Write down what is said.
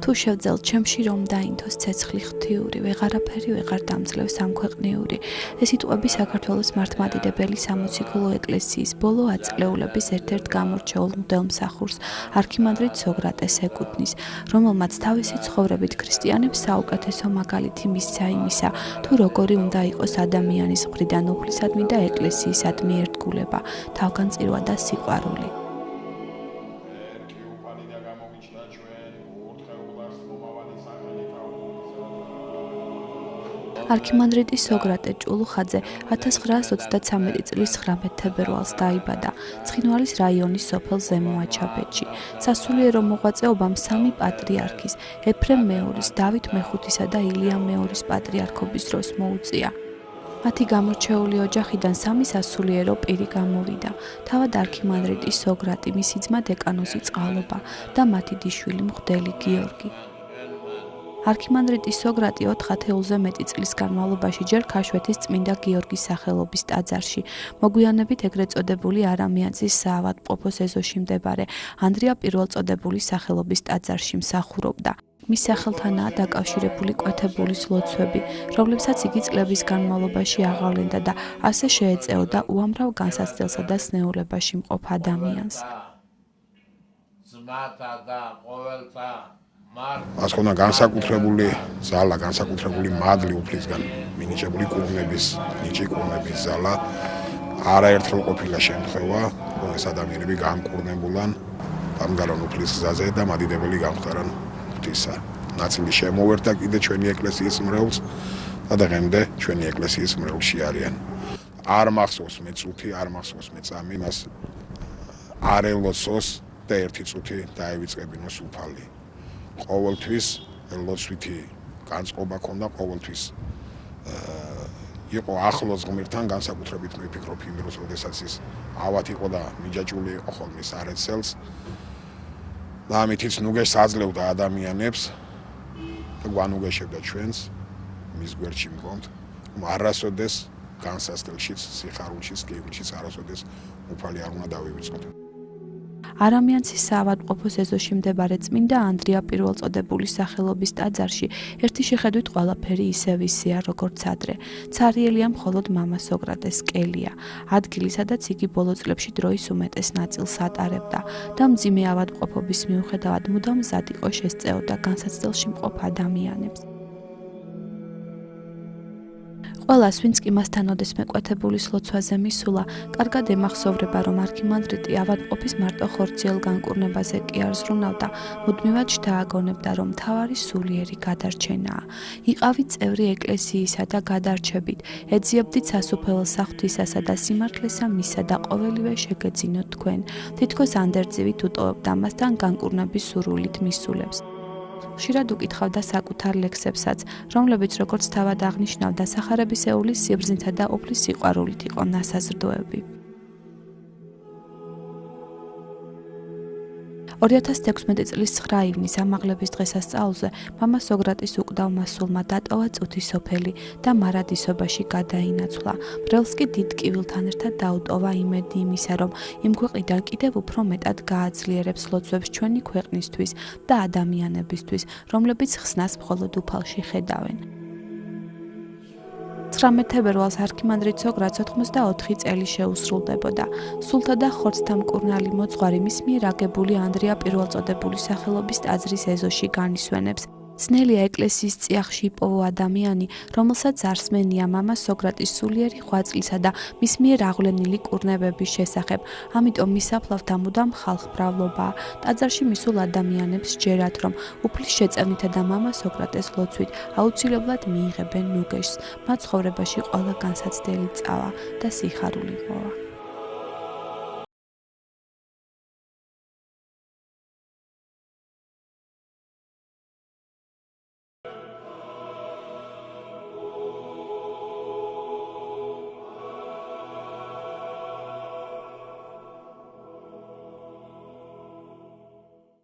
თუ შევძელ ჩემში რომ დაინთოს ცეცხლი ღვთიური, ვეღარაფერი ვეღარ დამძლევს ამქვეყნიური. ეს სიტყვები საქართველოს მართლმადიდებელი სამოციქულო ეკლესიის ბოლო ათწლეულების ერთ-ერთ გამორჩეულ მღვდელმსახურს, არქიმანდრიტ სოკრატეს ეკუთვნის, რომელმაც თავისი ცხოვრებით ქრისტიანებს საუკეთესო მაგალითი მისცა იმისა, თუ როგორი უნდა იყოს ადამიანის მხრიდან უფლისადმი და ეკლესიისადმი ერთგულება, თავგანწირვა და სიყვარული. არქიმანდრიტი სოკრატე ჭულუხაძე 1933 წლის 19 თებერვალს დაიბადა ცხინვალის რაიონის სოფელ ზემოაჩაბეთში. სასულიერო მოღვაწეობამ სამი პატრიარქის, ეფრემ მეორის, დავით მეხუთისა და ილია მეორის პატრიარქობის დროს მოუწია. მათი გამორჩეული ოჯახიდან სამი სასულიერო პირი გამოვიდა. თავად არქიმანდრიტი სოკრატი, მისი ძმა დეკანოზი წყალობა და მათი დიშვილი მღვდელი გიორგი. არქიმანდრიტი სოკრატი 4 ათეულზე მეტი წლის განმავლობაში ჯერ ქაშვეთის წმინდა გიორგის სახელობის ტაძარში, მოგვიანებით ეგრეთ წოდებული არამიანცის საავადმყოფოს ეზოში მდებარე ანდრია პირველწოდებულის სახელობის ტაძარში მსახურობდა. მის სახელთანაა დაკავშირებული კვეთებულის ლოცვები, რომლებსაც იგი წლების განმავლობაში აღავლენდა და ასე შეეწეოდა უამრავ განსაცდელსა და სნეულებაში მყოფ ადამიანს. მას ჰქონდა განსაკუთრებული ზალა, განსაკუთრებული მადლი უფლისგან მინიჭებული კურნების, ნიჭი კურნების ზალა. არაერთხელ ყოფილა შემთხვევა, რომ ეს ადამიანები განკურნებულან ამგარონ უფლის გზაზე და მადიდებელი გამხდარან ღვთისა. ნაწილი შემოვერთა კიდე ჩვენი ეკლესიის მრევლს და დღემდე ჩვენი ეკლესიის მრევლში არიან. არ მახსოვს მე წუთი, არ მახსოვს მე წამი, მას არ ელოცოს და ერთი წუთი დაევიწყებინოს უფალი. ყოველთვის ლოცვითი განწყობა ქონდა, ყოველთვის იყო ახლოს ღმერთთან, განსაკუთრებით მე ვფიქრობ იმ დროს, როდესაც ის ავად იყო და მიჯაჭვული იყო ხოლმე სარეცელს და ამითიც ნუგეშს აძლევდა ადამიანებს და გვანუგეშებდა ჩვენს მის გვერდში მდგომთ, რომ არასოდეს განსასწრებშიც, სიხარულშიც, გეგმშიც არასოდეს უფალი არ უნდა დავივიწყოთ. არამიანცის საავადმყოფოს ეზოში მდებარე წმინდა ანდრია პირველწოდებულის სახელობის ტაძარში ერთი შეხედვით ყველაფერი ისევ ისეა, როგორც ადრე. ცარიელია მხოლოდ მამა სოკრატეს კელია, ადგილი, სადაც იგი ბოლო წლებში დროის უმეტეს ნაწილს ატარებდა და მძიმე ავადმყოფობის მიუხედავად მუდამ მზად იყო შესწეოდა განსაცდელში მყოფ ადამიანებს. ყველას, ვინც კი მასთან ოდესმე კვეთებულის ლოცვაზე მისულა, კარგად ემახსოვრება, რომ არქიმანდრიტი ავადმყოფის მარტო ხორციელ განკურნებაზე კი არ ზრუნავდა, მუდმივად შთააგონებდა, რომ მთავარი სულიერი გადარჩენაა. იყავით წევრი ეკლესიისა და გადარჩებით, ეძიებდით სასუფეველსა ღვთისასა და სიმართლესა მისსა და ყოველივე შეგეძინოთ თქვენ. თითქოს ანდერძივით უტოვებდა მასთან განკურნების სურვილით მისულებს. ხშირად უკითხავდა საკუთარ ლექსებსაც, რომლებიც როგორც თავად აღნიშნავდა, სახარებისეულის სიბრძნითა და უფლის სიყვარულით იყო ნასაზრდოები. 2016 წლის 9 ივნის ამაღლების დღესასწაულზე მამა სოკრატის უკდავ მასულმა დატოვა წუთი სოფელი და მარადისობაში გადაინაცვლა. მრევლს კი დიდ ტკივილთან ერთად დაუტოვა იმედი იმისა, რომ იმ ქვეყნიდან კიდევ უფრო მეტად გააძლიერებს ლოცვებს ჩვენი ქვეყნისთვის და ადამიანებისთვის, რომლებიც ხსნას მხოლოდ უფალში ხედავენ. 19 თებერვალს არქიმანდრიტ სოკრატს 84 წელი შეუსრულდებოდა. სულთა და ხორცთა მკურნალი მოძღვარი მის მიერ აგებული ანდრია პირველწოდებულის სახელობის ტაძრის ეზოში განისვენებს. ძნელია ეკლესიის წიაღში იპოვო ადამიანი, რომელსაც არსმენია მამა სოკრატის სულიერი ღვაწლისა და მის მიერ აღვლენილი კურნებების შესახებ, ამიტომ მისაფლავთა მუდამ ხალხმრავლობაა. ტაძარში მისულ ადამიანებს სჯერათ, რომ უფლის შეწევნითა და მამა სოკრატეს ლოცვით აუცილებლად მიიღებენ ნუგეშს. მათ ცხოვრებაში ყველა განსაცდელი წავა და სიხარული მოვა.